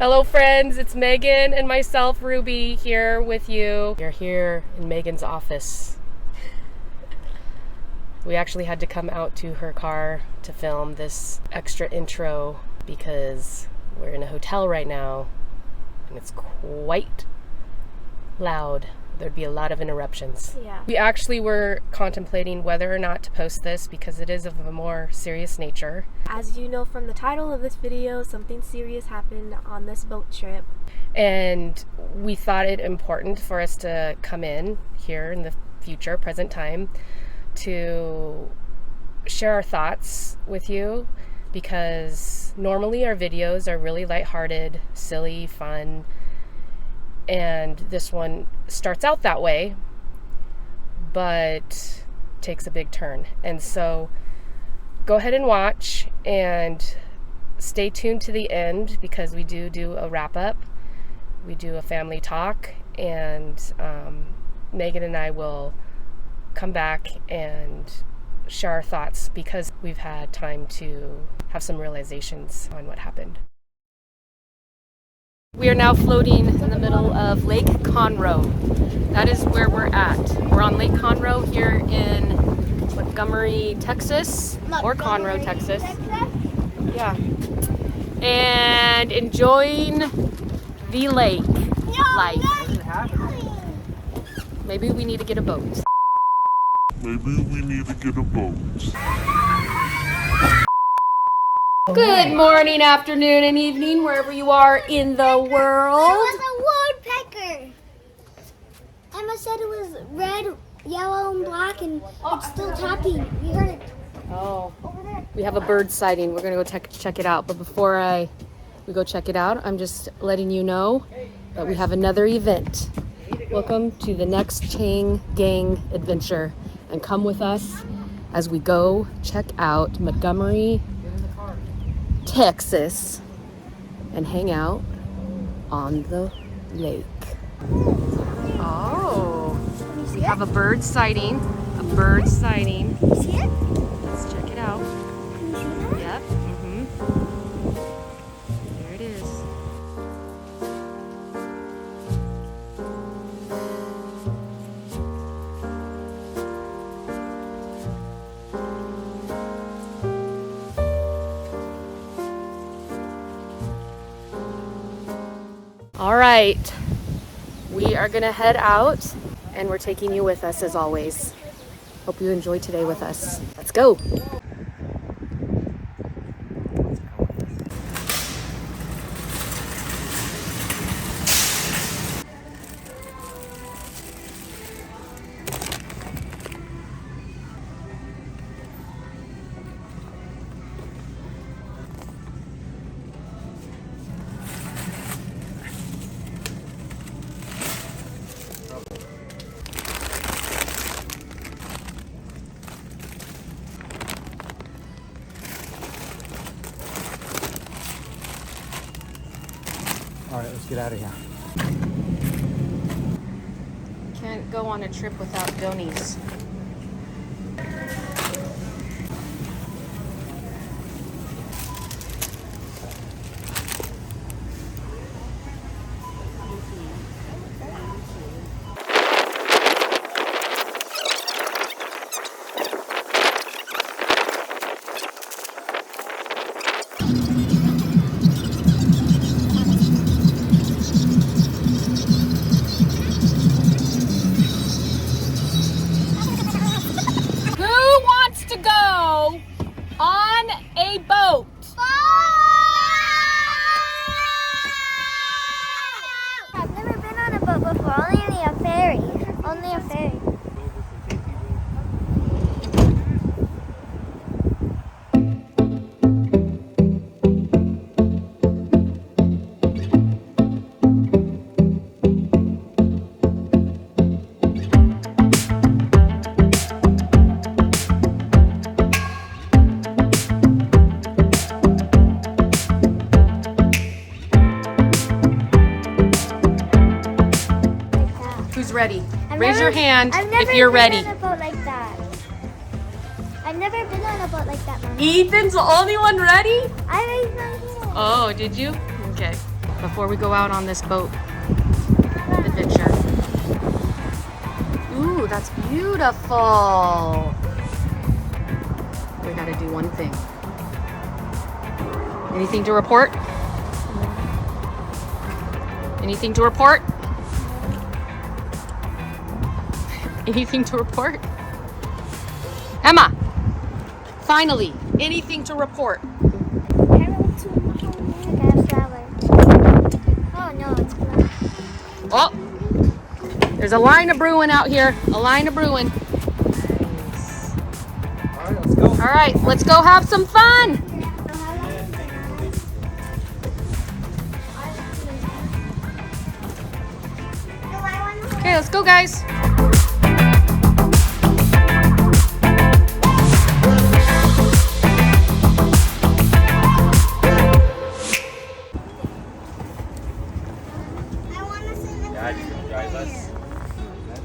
Hello friends, it's Megan and myself, Ruby, here with you. We're here in Megan's office. We actually had to come out to her car to film this extra intro because we're in a hotel right now and it's quite loud. There'd be a lot of interruptions. Yeah. We actually were contemplating whether or not to post this because it is of a more serious nature. As you know from the title of this video, something serious happened on this boat trip. And we thought it important for us to come in here in the future, present time, to share our thoughts with you because normally our videos are really lighthearted, silly, fun. And this one starts out that way, but takes a big turn. And so go ahead and watch and stay tuned to the end because we do a wrap up. We do a family talk, and Megan and I will come back and share our thoughts because we've had time to have some realizations on what happened. We are now floating in the middle of Lake Conroe. That is where we're at. We're on Lake Conroe here in Montgomery, Texas, or Conroe, Texas. Yeah. And enjoying the lake life. Maybe we need to get a boat. Good morning, afternoon, and evening, wherever you are in the world. It was a woodpecker. Emma said it was red, yellow, and black, and it's still tapping. We heard it Oh, over there. we have a bird sighting. We're gonna go check it out. But before we go check it out, I'm just letting you know that we have another event. Welcome to the next Chain Gang adventure, and come with us as we go check out Montgomery, Texas, and hang out on the lake. Oh, we have a bird sighting. A bird sighting. You see it? Let's check it out. Can you see that? Yep. There it is. All right, we are gonna head out and we're taking you with us as always. Hope you enjoy today with us. Let's go. All right, let's get out of here. Can't go on a trip without Donies. On a boat. I've never been on a boat before, only a ferry. Only a ferry. Ready? Raise your hand if you're ready. I've never been on a boat like that. I've never been on a boat like that, Mama. Ethan's the only one ready? I raised my hand. Oh, did you? Okay. before we go out on this boat adventure. Ooh, that's beautiful. We gotta do one thing. Anything to report? Anything to report? Anything to report? Emma, finally, anything to report? Oh no, it's black. Oh, there's a line of brewing out here. A line of brewing. All right, let's go have some fun. Okay, let's go, guys.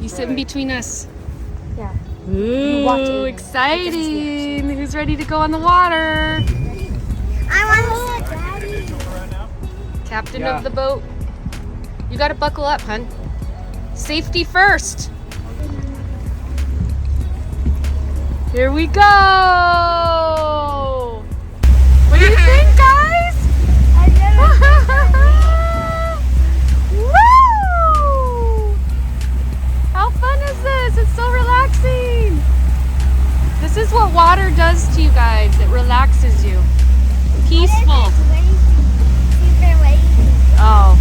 You sit in between us. Yeah. Ooh, exciting. Who's ready to go on the water? I want to Daddy. Captain of the boat. You gotta buckle up, hun. Safety first. Here we go. What do you think, guys? Woo! How fun is this? It's so relaxing. This is what water does to you guys. It relaxes you. Peaceful. Oh.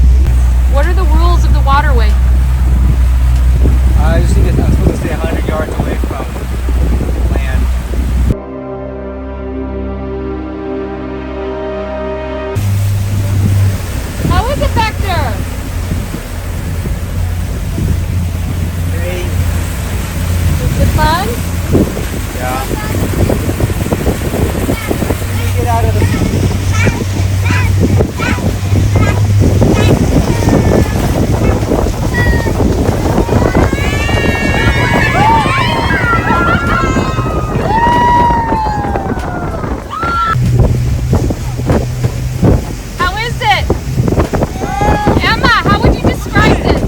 What are the rules of the waterway? I just think I'm supposed to stay 100 yards away from land. How is it back there? Great. Is it fun? Yeah. Let me get out of the How is it? Emma, how would you describe this?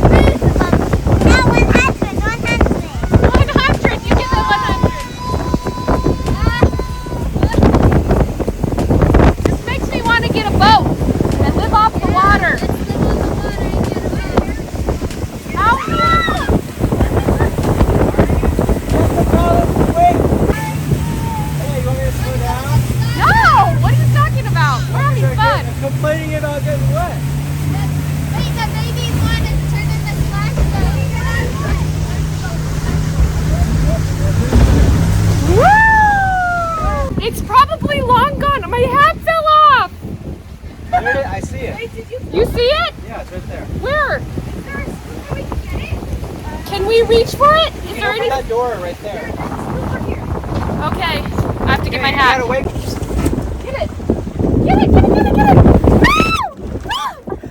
Smooth above. No, 100. 100. You give it 100. This makes me want to get a boat and live off the water. How beautiful. Wait! Hey, you want me to slow down? No! What are you talking about? We're having fun. I'm complaining about getting wet. Wait, the babies want to turn in the splash Woo! It's probably long gone. My hat fell off. There, I see it. You see it? Yeah, it's right there. Where? Can we reach for it? Is there Open any? that door right there. Okay, I have to get my You hat. gotta wait. Get it! Get it! Get it! Get it! Get it!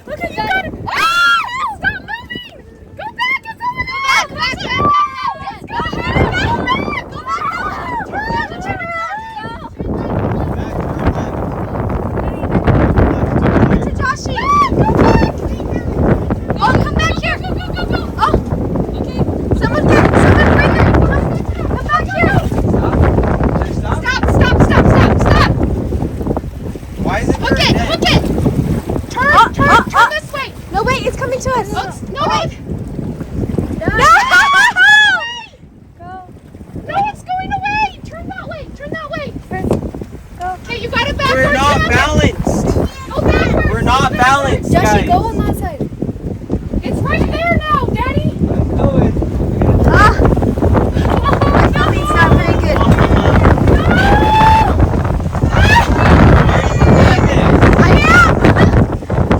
Look at you got it! Ah! Stop moving! Go back! It's over there! Go back! Go back! Go back! Turn around! Turn around! To Joshie! Go back! Oh, come back here! Go, go, go, go! Oh! Okay. Someone bring her! Come back here! Stop. Stop! Stop! Stop! Stop! Stop! Why is it Hook it! dead? Hook it! Turn this way! No, wait, it's coming to us. No, wait! No! No, it's going away! Turn that way! Turn that way! Okay, you got it backwards! We're not Emma. balanced. Go backwards! We're not balanced, Joshie, guys. go on that side. It's right there now, Daddy! I'm going. It's not very good.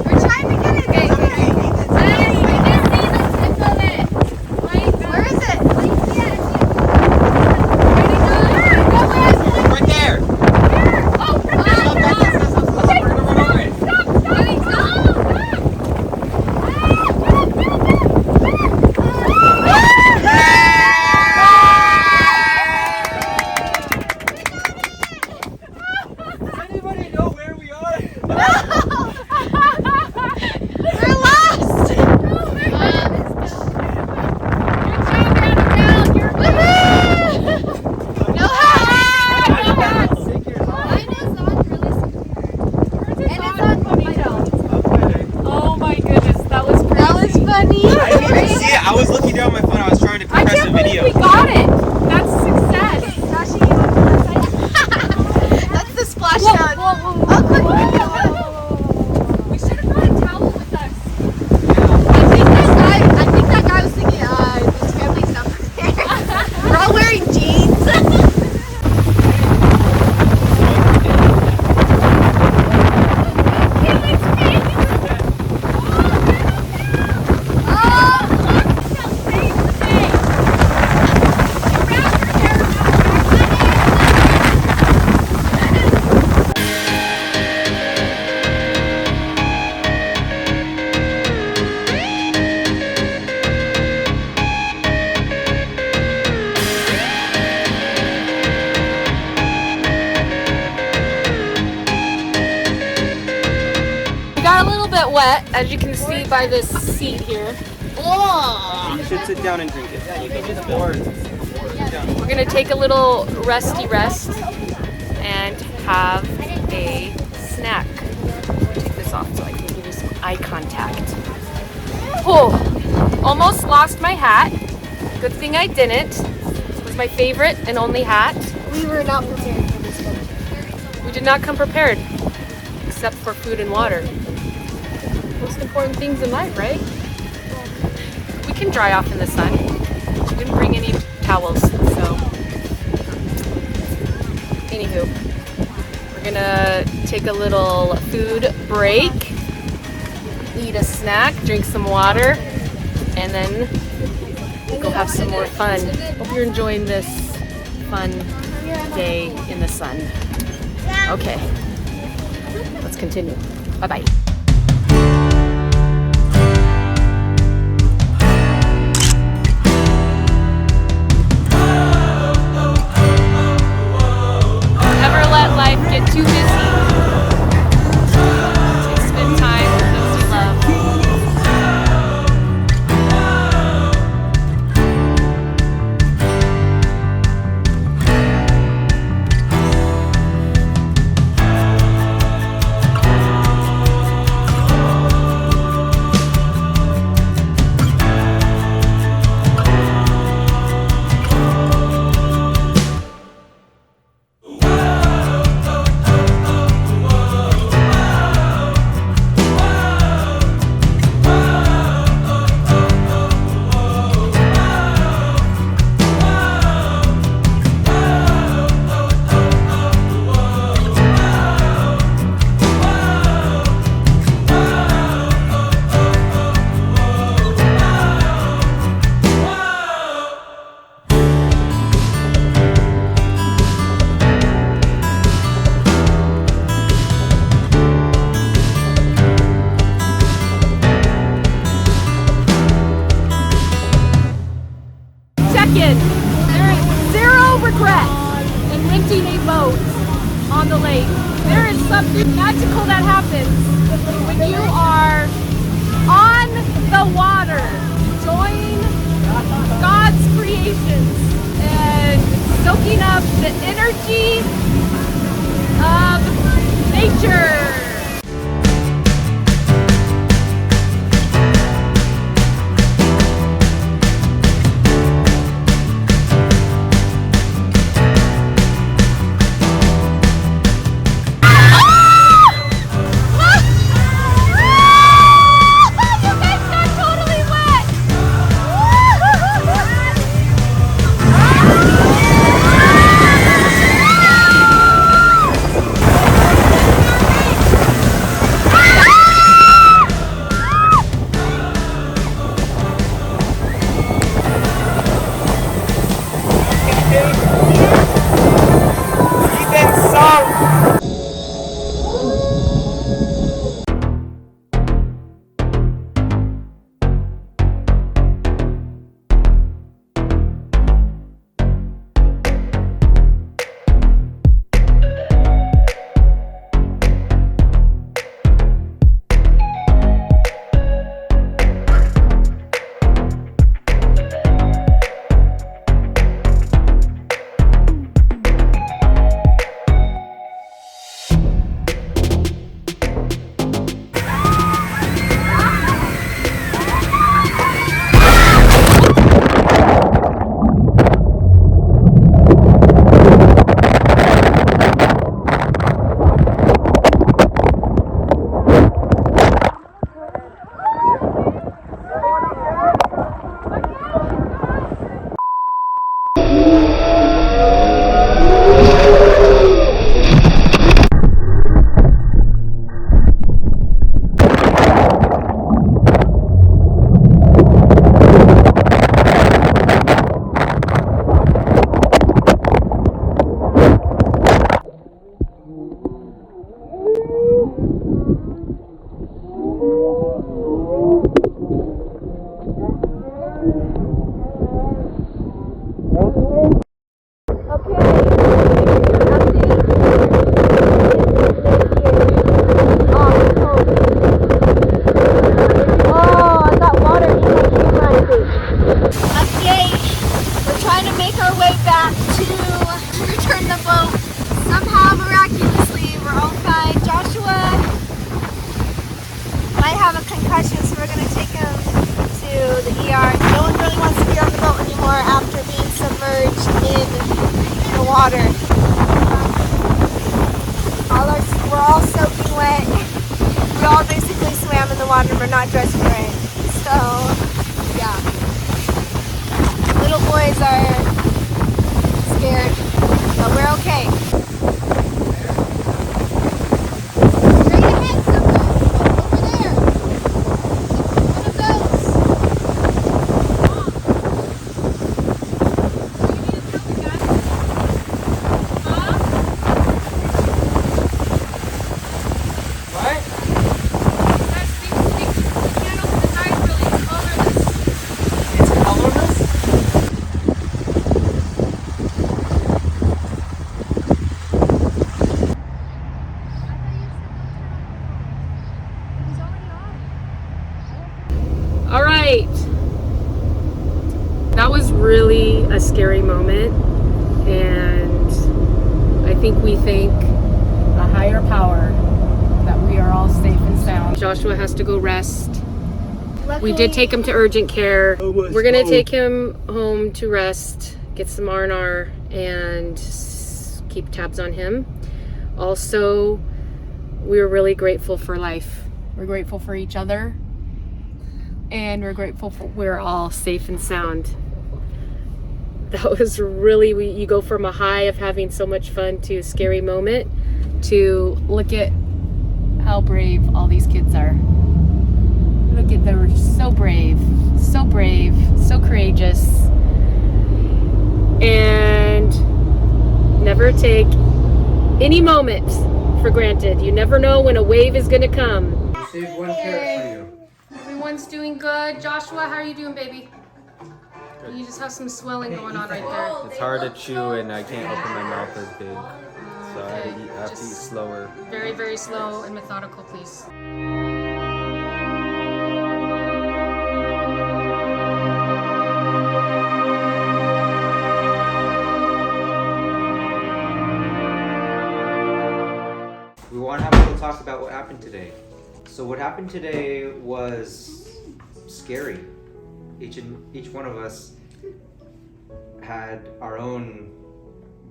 We're trying to get it. Where is it? Right there. Oh, Stop. We're lost! No hat! Oh my goodness, that was crazy. That was funny. I didn't even see it. I was looking down my phone. I was trying to I compress can't the believe video. we got it. That's success. That's the splashdown. We should have brought a towel with us. I think that guy was thinking, his family's not prepared. We're all wearing jeans. We got a little bit wet, as you can see by this seat here. You should sit down and drink it. It's bored. We're gonna take a little resty rest and have a snack. Take this off so I can give you some eye contact. Oh, almost lost my hat. Good thing I didn't. It was my favorite and only hat. We were not prepared for this one. We did not come prepared, except for food and water. Most important things in life, right? We can dry off in the sun. We didn't bring any towels, so. Anywho, we're gonna take a little food break, eat a snack, drink some water, and then go have some more fun. Hope you're enjoying this fun day in the sun. Okay, let's continue. Bye-bye. Never let life get too busy. Spend time with those you love. Check-in. There is zero regret in renting a boat on the lake. There is something magical that happens when you are on the water, enjoying God's creations and soaking up the energy of nature. all basically swam in the water and we're not dressed for it. So, yeah. Little boys are scared, but we're okay. Straight ahead somewhere. Over there. One of those. What? It's colorless? All right. That was really a scary moment, and I think we thank a higher power that we are all safe and sound. Joshua has to go rest. We did take him to urgent care. We're gonna take him home to rest, get some R&R, and keep tabs on him. Also, we were really grateful for life. We're grateful for each other, and we're grateful for we're all safe and sound. That was really, you go from a high of having so much fun to a scary moment to look at how brave all these kids are. Look at, they're so brave, so courageous, and never take any moment for granted. You never know when a wave is gonna come. Save one carrot for you. Everyone's doing good. Joshua, how are you doing, baby? You just have some swelling going on right there. It's hard to chew and I can't open my mouth as big. So I have to eat slower. Very, very slow and methodical, please. We want to have a little talk about what happened today. So what happened today was scary. Each one of us had our own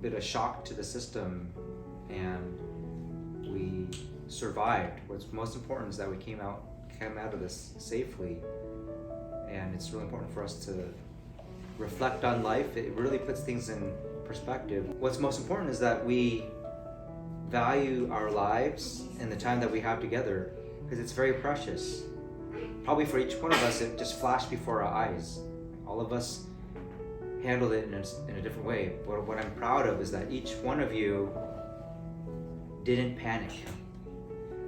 bit of shock to the system, and we survived. What's most important is that we came out of this safely, and it's really important for us to reflect on life. It really puts things in perspective. What's most important is that we value our lives and the time that we have together, because it's very precious. Probably for each one of us, it just flashed before our eyes. All of us handled it in a different way. But what I'm proud of is that each one of you didn't panic.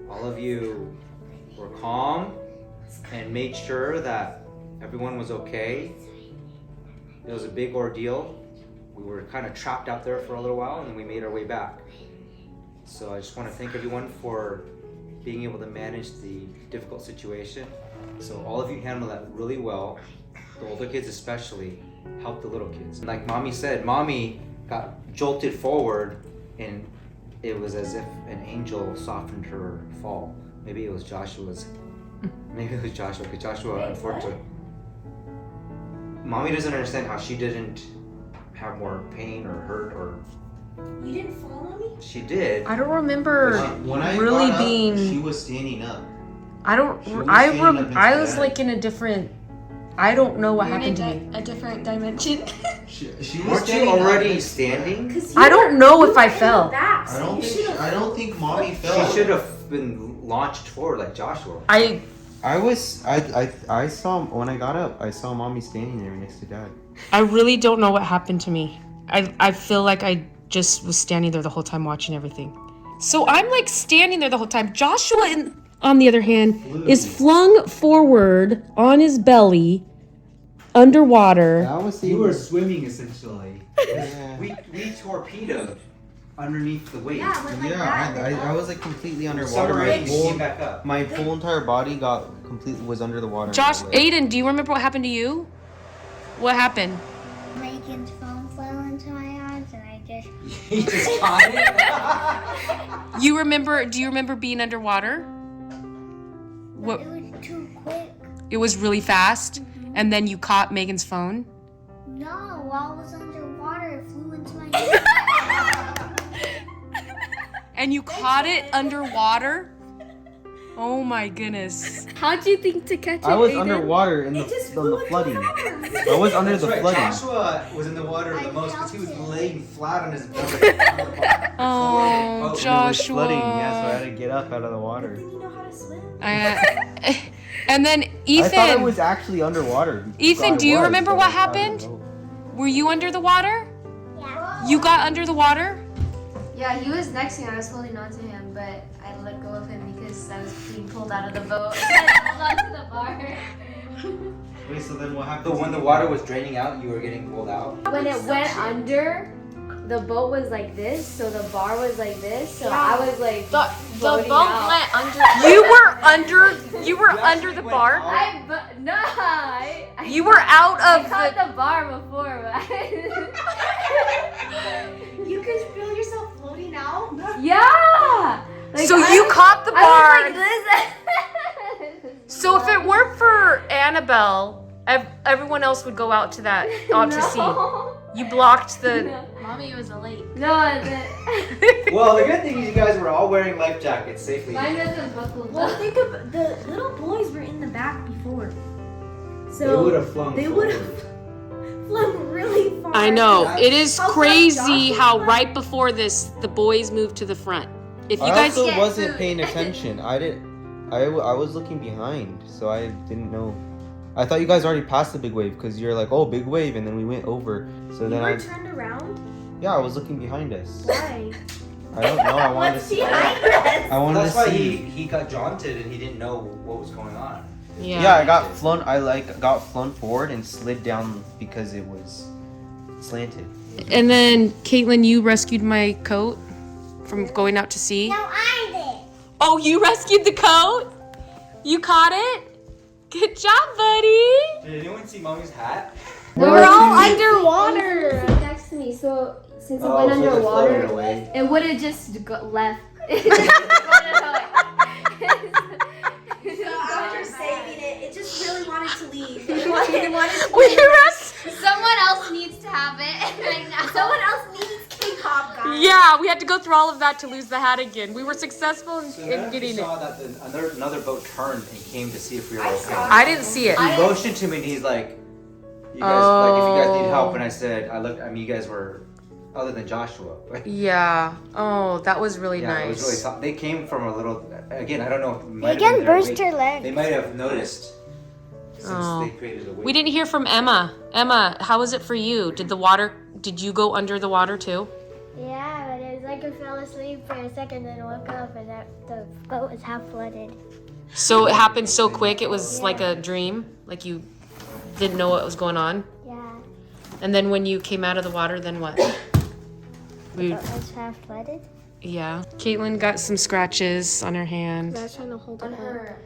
All of you were calm and made sure that everyone was okay. It was a big ordeal. We were kind of trapped out there for a little while, and then we made our way back. So I just want to thank everyone for being able to manage the difficult situation. So all of you handled that really well. The older kids especially helped the little kids. Like Mommy said, Mommy got jolted forward and it was as if an angel softened her fall. Maybe it was Joshua's. Maybe it was Joshua, because Joshua, unfortunately, Mommy doesn't understand how she didn't have more pain or hurt or. You didn't follow me? She did. I don't remember When I really got up, being. she was standing up. I don't. She was I standing up next I to was Dad. like in a different. I don't know what happened to me. A different dimension. She was Weren't you standing already up. standing? I don't know if I fell. I don't think Mommy fell. She should have been launched forward like Joshua. I saw, when I got up, I saw Mommy standing there next to Dad. really don't know what happened to me. I feel like I just was standing there the whole time watching everything. So I'm like standing there the whole time. Joshua, on the other hand, is flung forward on his belly, underwater. That was You were swimming essentially. Yeah. We torpedoed underneath the waves. I was like completely underwater. Submarine came back up. My whole entire body was under the water. Josh, Aiden, do you remember what happened to you? What happened? Megan's phone fell into my arms and I just. He just caught it. Do you remember being underwater? What? It was too quick. It was really fast, and then you caught Megan's phone? No, while I was underwater, it flew into my hand. And you caught it underwater? Oh my goodness. How'd you think to catch it, I was Aiden? underwater in the flooding. I was under the That's right, flooding. Joshua was in the water the most because he was laying flat on his belly. Oh, It was Joshua. flooding, yeah, so I had to get up out of the water. You know how to swim? And then I thought I Ethan, was actually underwater. Ethan, I do you was, remember but what I was out of happened? the boat. were you under the water? Yeah. You got under the water? Yeah, he was next to me. I was holding on to him, but I let go of him because I was being pulled out of the boat. I held on to the bar. Wait, so then what happened? So when the water was draining out, you were getting pulled out? When it went under, the boat was like this, so the bar was like this, so I was like The floating boat out. went under. You were under the bar? You were out I of caught the the bar before, but You could feel yourself floating out? yeah. Like, So I you was- caught the I bar. was like this. So if it weren't for Annabelle, everyone else would go out to that to sea. You blocked the. Mommy was a lake. No, Well, the good thing is you guys were all wearing life jackets safely. mine doesn't buckle. Well, think of the little boys were in the back before. They would So have flown. they would have flown really far. I know. That's- It is How far crazy Josh how was? right before this, the boys moved to the front. If you I guys. also get wasn't food. paying attention. I was looking behind, so I didn't know. I thought you guys already passed the big wave because you're like, oh, big wave, and then we went over. So You then were turned around? yeah, I was looking behind us. Why? I don't know. I wanted to What's see. behind us? I wanted That's to why see. he got jaunted and he didn't know what was going on. Yeah, I got flown. got flown forward and slid down because it was slanted. And then, Caitlin, you rescued my coat from going out to sea. No, I did. Oh, you rescued the coat? You caught it? Good job, buddy. Did anyone see Mommy's hat? We were all underwater next to me, so since it went so they floated underwater, away. it would have just left. So after saving it, it just really wanted to leave. It wanted to We rescued. Someone else needs to have it right now. Someone else needs K-pop, guys. Yeah, we had to go through all of that to lose the hat again. We were successful in, So in then getting he it. saw that another boat turned and came to see if we were I okay. saw I didn't see it. He motioned to me and he's like, "You guys, like, if you guys need help." And I said, "I looked. I mean, you guys were, other than Joshua." But Yeah. Oh, that was really yeah, it was really nice. soft. They came from a little. Again, I don't know. If it might have Megan been their burst wake. her leg. They might have noticed since Oh. they created a wave. We didn't hear from Emma. Emma, how was it for you? Did you go under the water too? Yeah, but it was like I fell asleep for a second and woke up and the boat was half flooded. So it happened so quick, it was like a dream? Like you didn't know what was going on? Yeah, And then when you came out of the water, then what? We, the boat was half flooded. yeah. Caitlin got some scratches on her hand. I was trying to hold On it up. her.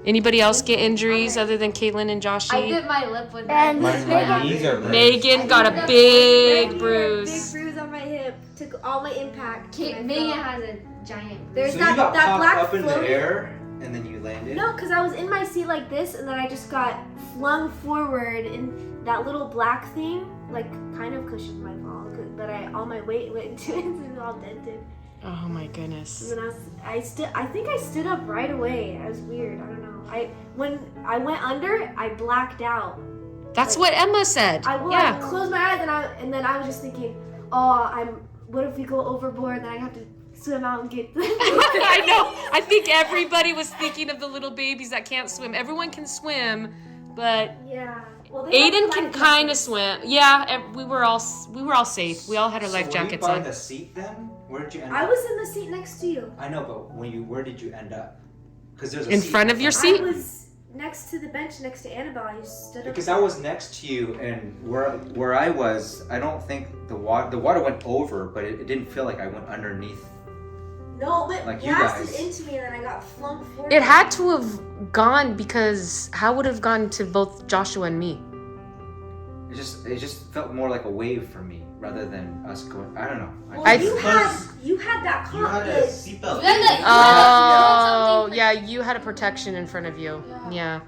Anybody else get injuries other than Caitlin and I Joshy? bit my lip with And that. My knees are red. Megan got a big bruise. Big bruise on my hip. Took all my impact. when I Megan fell. has a giant. There's so that you got that popped black up in the floaty- air and then you landed. No, because I was in my seat like this, and then I just got flung forward, and that little black thing, like, kind of cushioned my fall. But all my weight went into it, and it was all dented. Oh my goodness. And then I think I stood up right away. I was weird. I don't know. When I went under, I blacked out. That's what Emma said. I Yeah. closed my eyes, and then I was just thinking, oh, what if we go overboard, and then I have to swim out and get. I know. I think everybody was thinking of the little babies that can't swim. Everyone can swim, but Yeah. Well, they have Aiden can life kind of jackets. swim. Yeah, we were all safe. We all had our life so jackets were you on. by the seat then? Where did you end I up? was in the seat next to you. I know, but where did you end up? Because there's a In seat front of your seat? I was next to the bench next to Annabelle. I just stood up. Because I was next to you, and where I was, I don't think the water went over, but it didn't feel like I went underneath. No, but Like you blasted guys. into me, and then I got flung forward. It had to have gone because how would it have gone to both Joshua and me? It just felt more like a wave for me rather than us going. I don't know. Well, you had that You had a seatbelt. Oh, yeah, you had a protection in front of you. Yeah.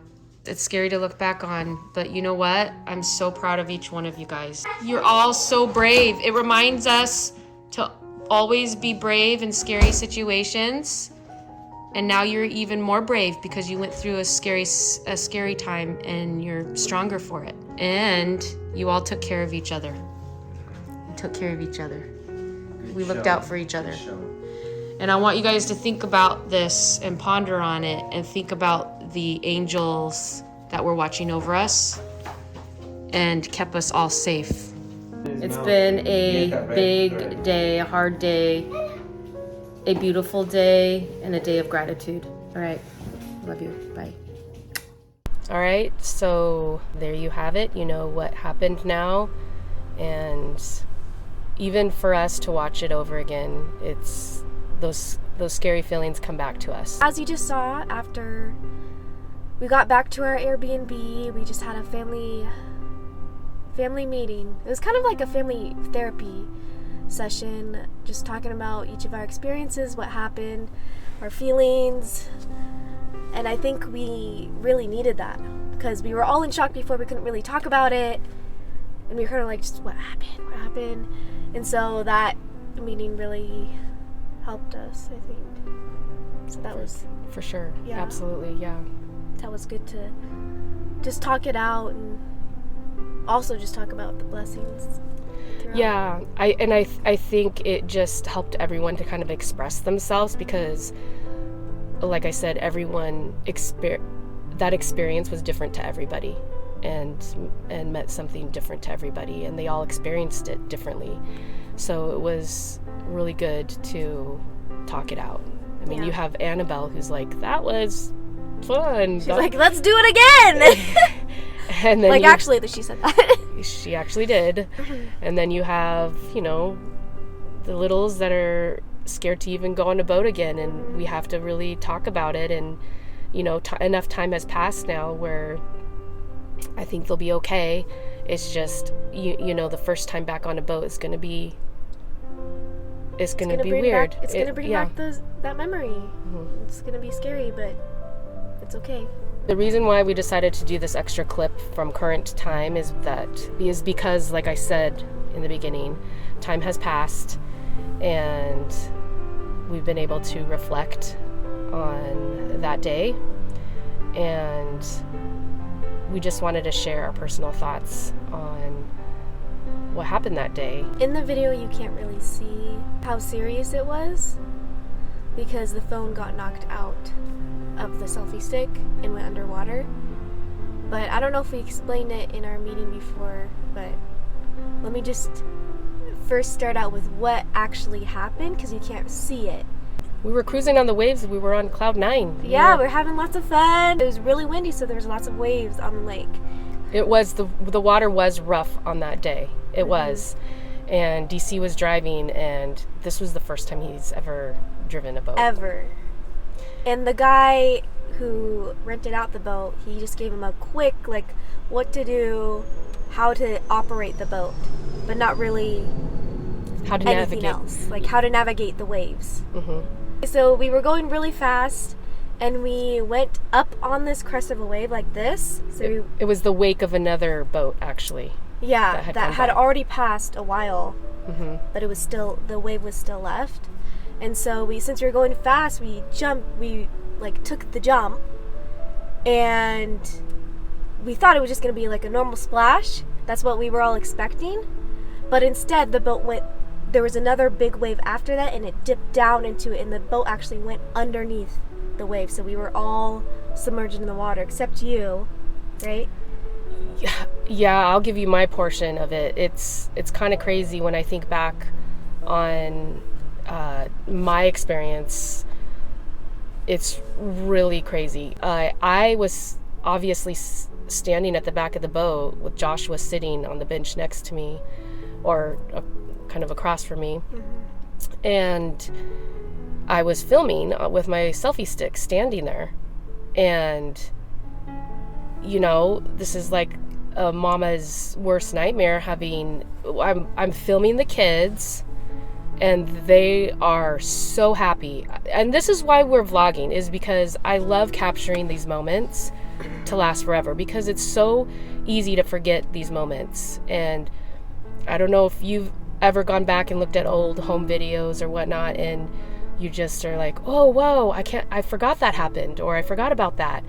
It's scary to look back on, but you know what? I'm so proud of each one of you guys. You're all so brave. It reminds us to always be brave in scary situations And now you're even more brave because you went through a scary time and you're stronger for it. And you all took care of each other. You took care of each other. We looked out for each other. And I want you guys to think about this and ponder on it and think about the angels that were watching over us and kept us all safe. It's been a big day, a hard day, a beautiful day, and a day of gratitude. All right. Love you. Bye. All right. So there you have it. You know what happened now. And even for us to watch it over again, it's those scary feelings come back to us. As you just saw, after we got back to our Airbnb, we just had a family meeting. It was kind of like a family therapy session, just talking about each of our experiences, what happened, our feelings. And I think we really needed that because we were all in shock before. We couldn't really talk about it, and we were kind of like, just what happened. And so that meeting really helped us, I think. So that was for sure. Yeah. Absolutely. Yeah. That was good to just talk it out and also just talk about the blessings throughout. Yeah, I think it just helped everyone to kind of express themselves because, like I said, that experience was different to everybody, and meant something different to everybody, and they all experienced it differently. So it was really good to talk it out. I mean, you have Annabelle who's like, that was fun. She's like, let's do it again. And then actually, she said that. She actually did. And then you have, the littles that are scared to even go on a boat again, and we have to really talk about it. And enough time has passed now where I think they'll be okay. It's just the first time back on a boat is going to be weird. It's going to bring back that memory. Mm-hmm. It's going to be scary, but it's okay. The reason why we decided to do this extra clip from current time is because, like I said in the beginning, time has passed and we've been able to reflect on that day, and we just wanted to share our personal thoughts on what happened that day. In the video, you can't really see how serious it was because the phone got knocked out of the selfie stick and went underwater. But I don't know if we explained it in our meeting before, but let me just first start out with what actually happened because you can't see it. We were cruising on the waves. We were on cloud 9. Yeah, we're having lots of fun. It was really windy, so there was lots of waves on the lake. It was the water was rough on that day. It was. And DC was driving, and this was the first time he's ever driven a boat. Ever. And the guy who rented out the boat, he just gave him a quick, what to do, how to operate the boat, but not really how to anything navigate. else, how to navigate the waves. Mm-hmm. So we were going really fast, and we went up on this crest of a wave like this. So it was the wake of another boat, actually. Yeah, that had already passed a while, but it was still, the wave was still left. And so since we were going fast, we took the jump, and we thought it was just going to be a normal splash. That's what we were all expecting. But instead, the boat there was another big wave after that, and it dipped down into it, and the boat actually went underneath the wave. So we were all submerged in the water, except you, right? Yeah, I'll give you my portion of it. It's kind of crazy when I think back on my experience. It's really crazy. I was obviously standing at the back of the boat with Joshua sitting on the bench next to me, or kind of across from me, and I was filming with my selfie stick standing there. And this is like a mama's worst nightmare. I'm filming the kids, and they are so happy. And this is why we're vlogging, is because I love capturing these moments to last forever, because it's so easy to forget these moments. And I don't know if you've ever gone back and looked at old home videos or whatnot, and You just are like, oh, whoa, I forgot that happened, or I forgot about that.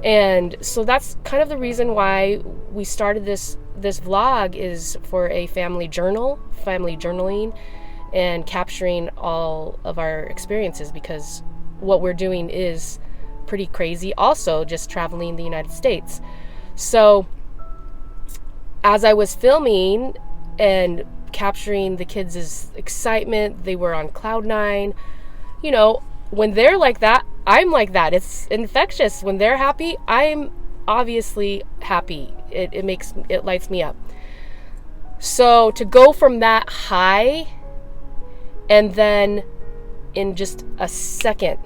And so that's kind of the reason why we started this vlog, is for a family journaling, and capturing all of our experiences, because what we're doing is pretty crazy, also just traveling the United States. So as I was filming and capturing the kids' excitement, they were on cloud nine. You know, when they're like that, I'm like that. It's infectious. When they're happy, I'm obviously happy. It lights me up. So to go from that high, and then in just a second,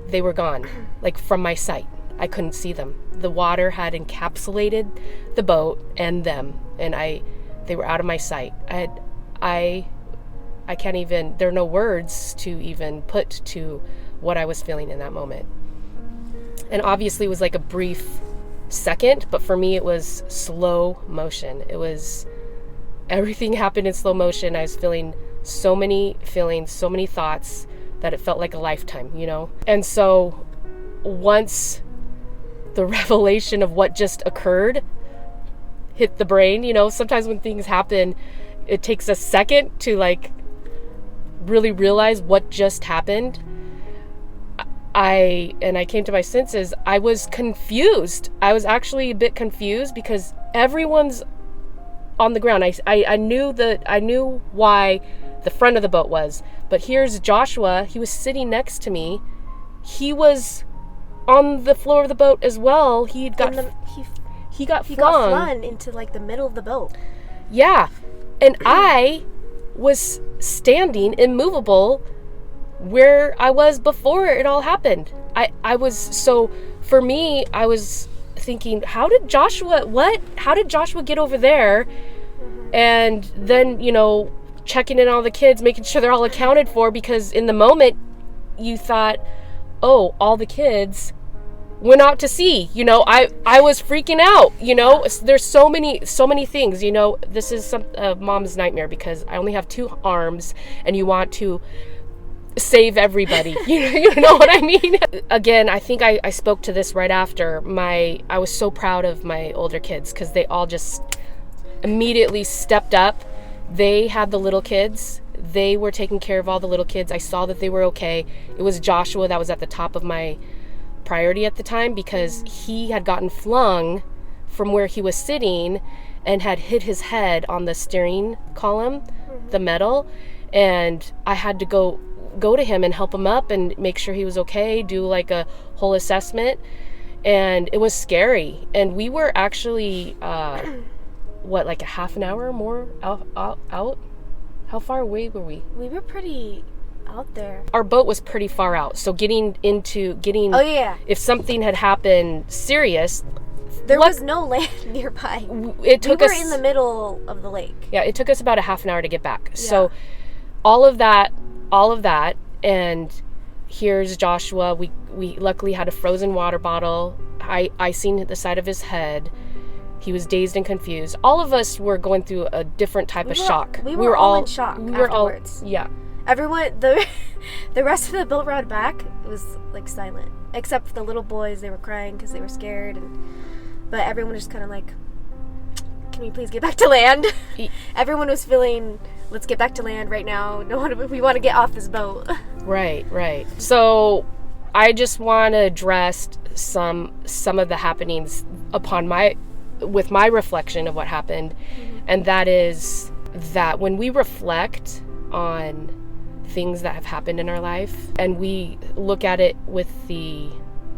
they were gone, like from my sight. I couldn't see them. The water had encapsulated the boat and them, and they were out of my sight. I can't even, there are no words to even put to what I was feeling in that moment. And obviously it was like a brief second, but for me it was slow motion. It was, everything happened in slow motion. I was feeling so many feelings, so many thoughts, that it felt like a lifetime, you know? And so once the revelation of what just occurred hit the brain, you know, sometimes when things happen, it takes a second to like really realize what just happened. I came to my senses. I was confused. I was actually a bit confused because everyone's on the ground. I knew why the front of the boat was, but here's Joshua. He was sitting next to me. He was on the floor of the boat as well. He got flung into like the middle of the boat. Yeah, and I was standing immovable where I was before it all happened. I was, so for me, I was thinking, how did Joshua get over there? And then, you know, checking in on all the kids, making sure they're all accounted for, because in the moment you thought, oh, all the kids went out to sea. You know, I was freaking out, you know. There's so many things, you know. This is a mom's nightmare, because I only have 2 arms and you want to save everybody. You know what I mean? Again, I think I spoke to this right after I was so proud of my older kids, because they all just immediately stepped up. They had the little kids. They were taking care of all the little kids. I saw that they were okay. It was Joshua that was at the top of my priority at the time, because he had gotten flung from where he was sitting and had hit his head on the steering column, the metal, and I had to go to him and help him up and make sure he was okay, do like a whole assessment. And it was scary. And we were actually like a half an hour more out? How far away were we? We were pretty out there. Our boat was pretty far out, so getting oh yeah, if something had happened serious, there was no land nearby. We were in the middle of the lake. Yeah, it took us about a half an hour to get back. Yeah. So all of that, and here's Joshua. We luckily had a frozen water bottle. I seen the side of his head. He was dazed and confused. All of us were going through a different type of shock. We were all in shock afterwards. Yeah. Everyone, the rest of the boat ride back was like silent, except for the little boys. They were crying because they were scared, but everyone was just kind of like, "Can we please get back to land?" Everyone was feeling, "Let's get back to land right now. We want to get off this boat." Right. So, I just want to address some of the happenings with my reflection of what happened, and that is that when we reflect on things that have happened in our life and we look at it with the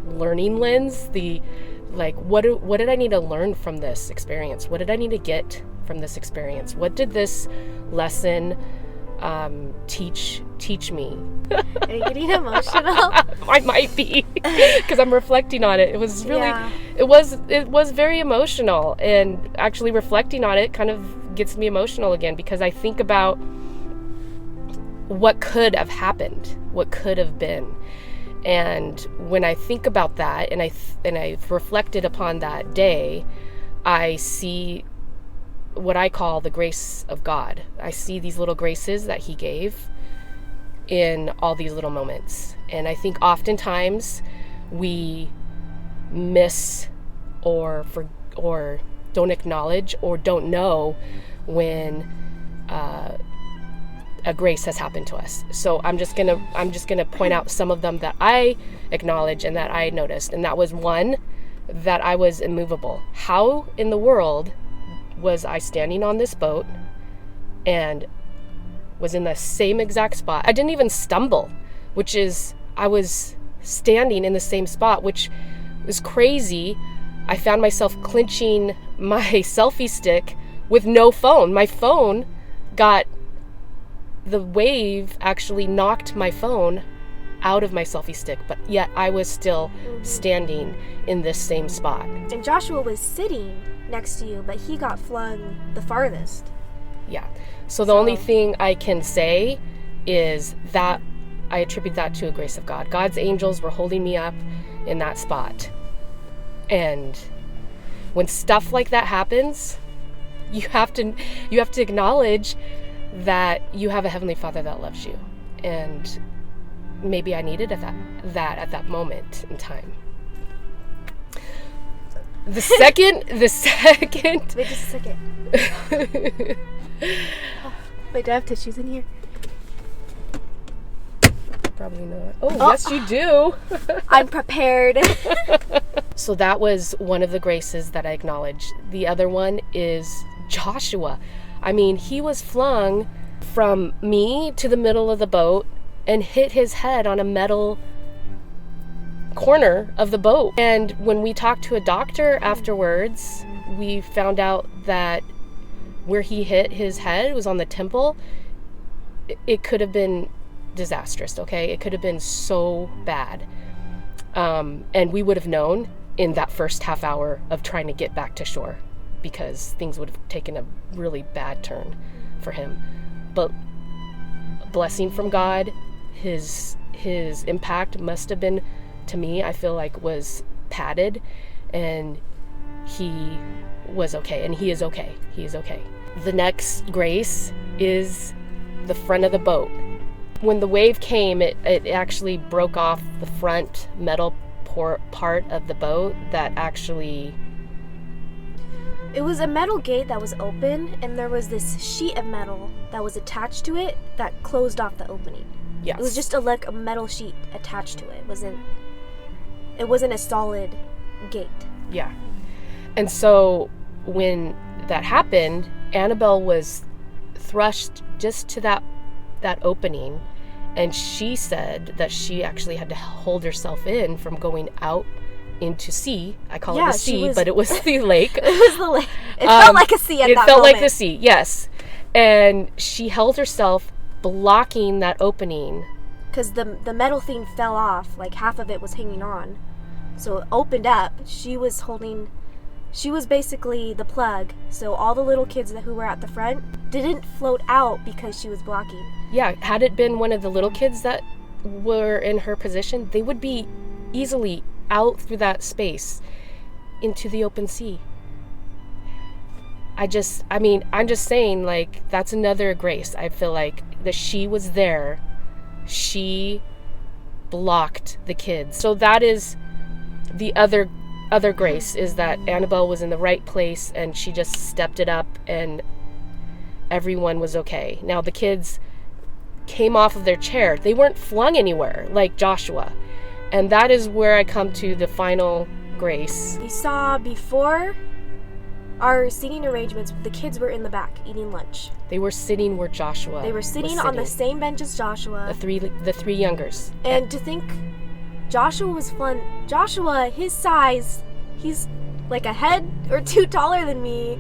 learning lens, what did I need to learn from this experience? What did I need to get from this experience? What did this lesson teach me? Are you getting emotional? I might be, because I'm reflecting on it. It was really, it was very emotional, and actually reflecting on it kind of gets me emotional again, because I think about what could have happened, what could have been. And when I think about that, and I've reflected upon that day, I see what I call the grace of God. I see these little graces that he gave in all these little moments. And I think oftentimes we miss or don't acknowledge or don't know when a grace has happened to us. So I'm just gonna point out some of them that I acknowledge and that I noticed. And that was one, that I was immovable. How in the world was I standing on this boat and was in the same exact spot? I didn't even stumble, which is, I was standing in the same spot, which was crazy. I found myself clenching my selfie stick with no phone. My phone the wave actually knocked my phone out of my selfie stick, but yet I was still standing in this same spot. And Joshua was sitting next to you, but he got flung the farthest. Yeah. So the only thing I can say is that I attribute that to a grace of God. God's angels were holding me up in that spot. And when stuff like that happens, you have to acknowledge that you have a Heavenly Father that loves you. And maybe I needed that at that moment in time. The second Wait just a second. Wait, do I have tissues in here? Probably not. Oh, yes you do. I'm prepared. So that was one of the graces that I acknowledge. The other one is Joshua. I mean, he was flung from me to the middle of the boat and hit his head on a metal corner of the boat. And when we talked to a doctor afterwards, we found out that where he hit his head was on the temple. It could have been disastrous, okay? It could have been so bad. And we would have known in that first half hour of trying to get back to shore, because things would have taken a really bad turn for him. But blessing from God, his impact must have been, to me, I feel like, was padded, and he was okay, and he is okay. He is okay. The next grace is the front of the boat. When the wave came, it actually broke off the front metal part of the boat that actually... It was a metal gate that was open, and there was this sheet of metal that was attached to it that closed off the opening. Yes. It was just a metal sheet attached to it. It wasn't a solid gate. Yeah. And so when that happened, Annabelle was thrust just to that opening, and she said that she actually had to hold herself in from going out into sea. I call it the sea, but it was the lake. It was the lake. It felt like a sea at that moment. It felt like the sea, yes. And she held herself blocking that opening. Because the metal thing fell off, like half of it was hanging on. So it opened up. She was basically the plug. So all the little kids who were at the front didn't float out because she was blocking. Yeah, had it been one of the little kids that were in her position, they would be easily out through that space into the open sea. I'm just saying, like, that's another grace. I feel like that she was there. She blocked the kids. So that is the other grace, is that Annabelle was in the right place and she just stepped it up and everyone was okay. Now the kids came off of their chair. They weren't flung anywhere like Joshua. And that is where I come to the final grace. We saw before our seating arrangements, the kids were in the back eating lunch. They were sitting where Joshua was. They were sitting on the same bench as Joshua. The three youngers. And to think Joshua was flung. Joshua, his size, he's like a head or two taller than me.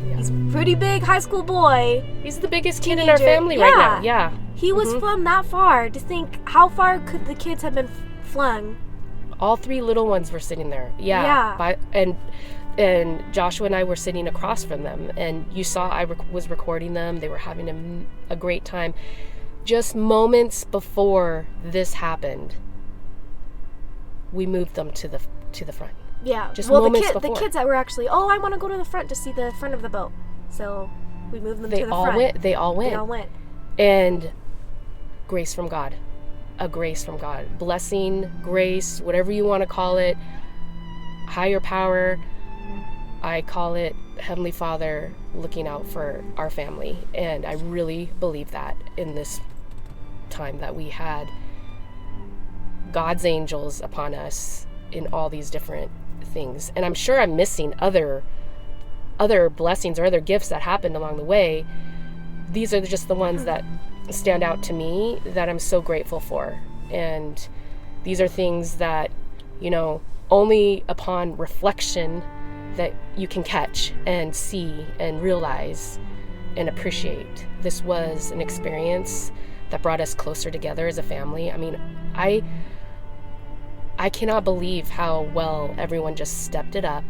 Yeah. He's a pretty big high school boy. He's the biggest kid in our family right now. Yeah. He was flung that far. To think, how far could the kids have been flung? All three little ones were sitting there. Yeah. And Joshua and I were sitting across from them, and you saw I was recording them. They were having a great time. Just moments before this happened, we moved them to the front. Yeah. Just moments before. The kids that were actually, I want to go to the front to see the front of the boat. So we moved them to the front. They all went. They all went. And grace from God. A grace from God. Blessing, grace, whatever you want to call it. Higher power. I call it Heavenly Father looking out for our family. And I really believe that in this time that we had God's angels upon us in all these different things. And I'm sure I'm missing other blessings or other gifts that happened along the way. These are just the ones that stand out to me that I'm so grateful for. And these are things that, only upon reflection that you can catch and see and realize and appreciate. This was an experience that brought us closer together as a family. I mean, I cannot believe how well everyone just stepped it up,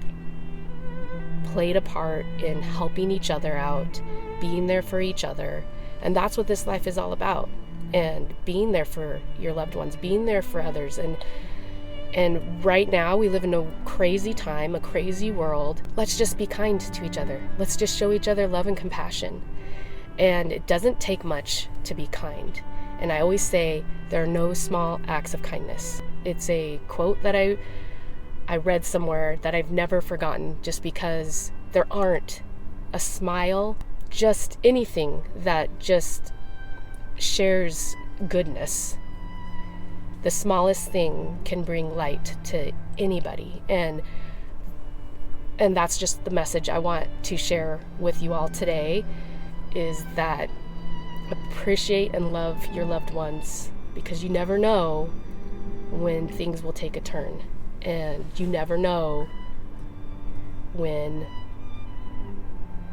played a part in helping each other out, being there for each other. And that's what this life is all about. And being there for your loved ones, being there for others. And right now we live in a crazy time, a crazy world. Let's just be kind to each other. Let's just show each other love and compassion. And it doesn't take much to be kind. And I always say there are no small acts of kindness. It's a quote that I read somewhere that I've never forgotten, just because there aren't a smile, just anything that just shares goodness. The smallest thing can bring light to anybody. And that's just the message I want to share with you all today, is that appreciate and love your loved ones, because you never know when things will take a turn, and you never know when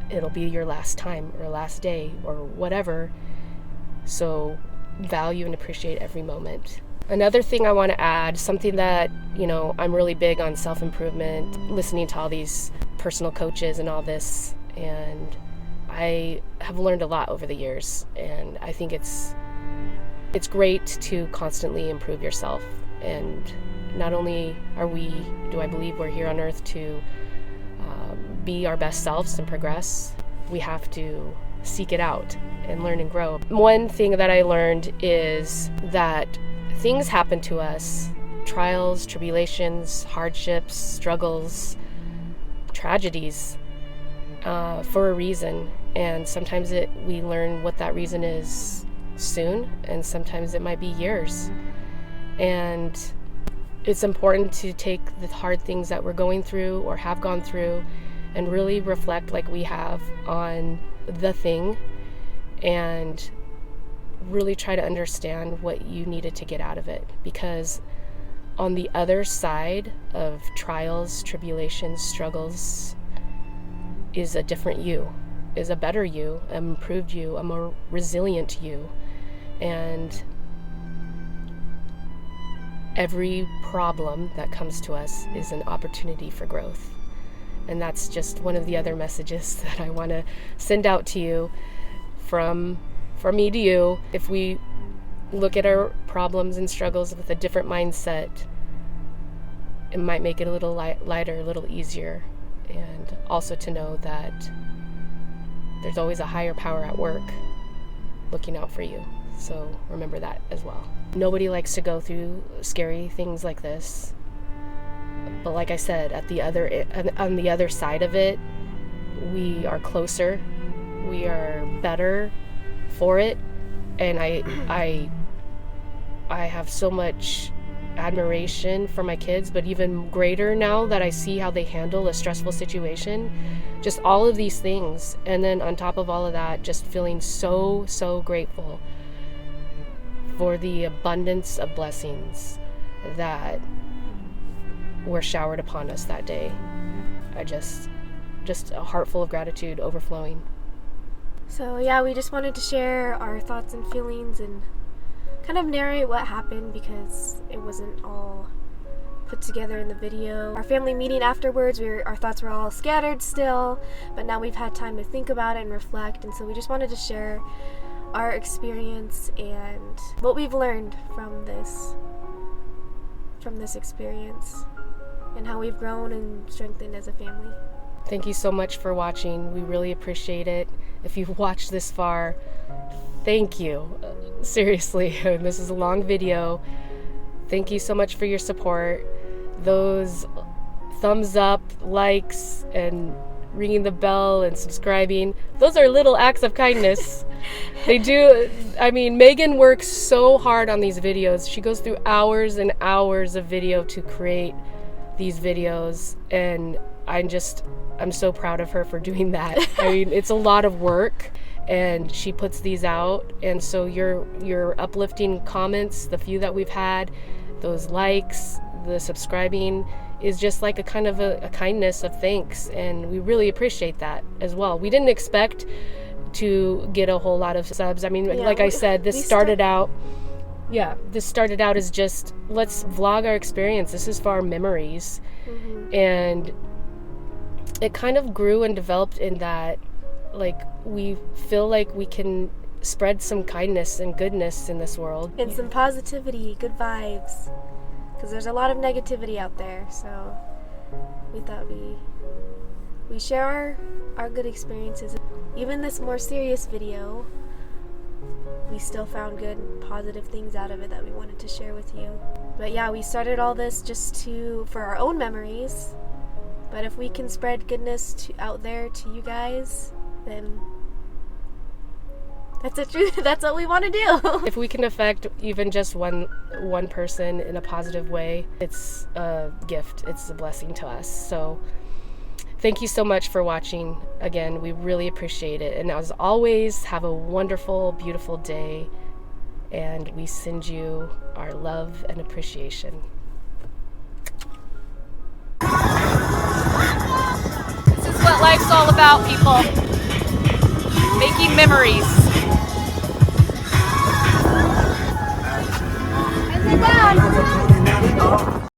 it'll be your last time or last day or whatever. So value and appreciate every moment. Another thing I want to add, something that, I'm really big on self-improvement, listening to all these personal coaches and all this, and I have learned a lot over the years, and I think it's great to constantly improve yourself. And not only do I believe we're here on earth to be our best selves and progress, we have to seek it out and learn and grow. One thing that I learned is that things happen to us, trials, tribulations, hardships, struggles, tragedies, for a reason. And sometimes we learn what that reason is soon, and sometimes it might be years. And it's important to take the hard things that we're going through or have gone through and really reflect, like we have, on the thing, and really try to understand what you needed to get out of it. Because on the other side of trials, tribulations, struggles is a different you, is a better you, an improved you, a more resilient you. And every problem that comes to us is an opportunity for growth. And that's just one of the other messages that I want to send out to you from me to you. If we look at our problems and struggles with a different mindset, it might make it a little lighter, a little easier. And also to know that there's always a higher power at work looking out for you. So remember that as well. Nobody likes to go through scary things like this. But like I said, on the other side of it, we are closer, we are better for it, and I have so much admiration for my kids, but even greater now that I see how they handle a stressful situation. Just all of these things, and then on top of all of that, just feeling so grateful for the abundance of blessings that were showered upon us that day. I just a heart full of gratitude overflowing. So yeah, we just wanted to share our thoughts and feelings and kind of narrate what happened, because it wasn't all put together in the video. Our family meeting afterwards, our thoughts were all scattered still, but now we've had time to think about it and reflect, and so we just wanted to share our experience and what we've learned from this experience, and how we've grown and strengthened as a family. Thank you so much for watching. We really appreciate it. If you've watched this far, thank you. Seriously, this is a long video. Thank you so much for your support. Those thumbs up, likes, and ringing the bell and subscribing, those are little acts of kindness. They do. I mean, Megan works so hard on these videos. She goes through hours and hours of video to create these videos, and I'm so proud of her for doing that. I mean, it's a lot of work, and she puts these out, and so your uplifting comments, the few that we've had, those likes, the subscribing, is just like a kind of a kindness of thanks, and we really appreciate that as well. We didn't expect to get a whole lot of subs. I mean, like I said, this started out as just, let's vlog our experience. This is for our memories. And it kind of grew and developed in that, like, we feel like we can spread some kindness and goodness in this world. And some positivity, good vibes. Because there's a lot of negativity out there, so we thought we share our good experiences. Even this more serious video, we still found good, positive things out of it that we wanted to share with you. But yeah, we started all this just for our own memories. But if we can spread goodness out there to you guys, then that's what we want to do. If we can affect even just one person in a positive way, it's a gift. It's a blessing to us. So thank you so much for watching. Again, we really appreciate it. And as always, have a wonderful, beautiful day. And we send you our love and appreciation. This is what life's all about, people. Making memories. Down.